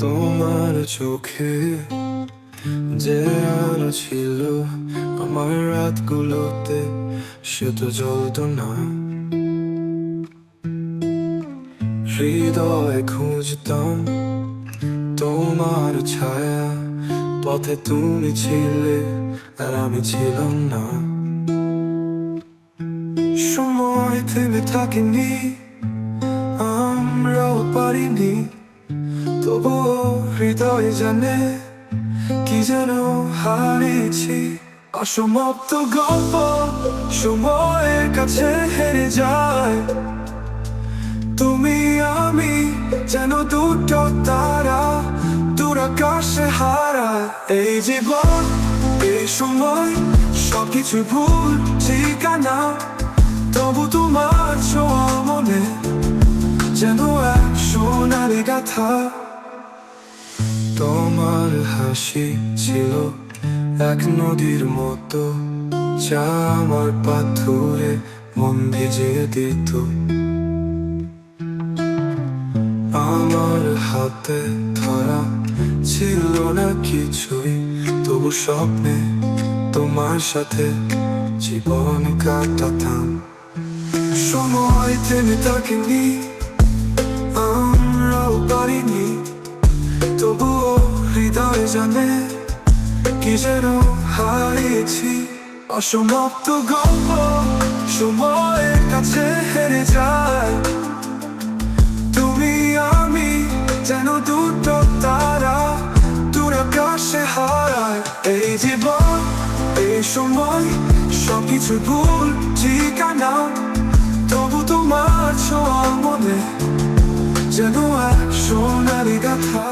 তোমার চোখে যে আলো ছিল আমার রাতগুলোতে, সে তো জ্বলতো না। হৃদয়ে খুঁজতাম তোমার ছায়া, পথে তুমি ছিলে আর আমি ছিলাম না। সময় থেমে থাকেনি, আমরাও পারিনি, তবুও হৃদয় জানে কি যেন হারিয়েছি। অসমাপ্ত গল্প সময়ের কাছে হেরে যায়, তুমি আমি যেন দুটো তারা দূর আকাশে হারায়। এই জীবন, এই সময়, সবকিছু ভুল ঠিকানা, তবু তোমার ছোঁয়া মনে যেন এক সোনালি গাথা। তোমার হাসি ছিল এক নদীর মতো, যা আমার পাথরে মন ভিজিয়ে দিত। আমার হাতে ধরা ছিল না কিছুই, তবু স্বপ্নে তোমার সাথে জীবন কাটাতাম। সময় থেমে থাকেনি, আমরাও পারিনি, তবুও হৃদয় জানে কি যেন হারিয়েছি। অসমাপ্ত গল্প সময়ের কাছে হেরে যায়, তুমি আমি যেন দুটো তারা দূর আকাশে হারায়। এই জীবন, এই সময়, সবকিছু ভুল ঠিকানা, তবু তোমার ছোঁয়া মনে যেন এক সোনালি গাথা।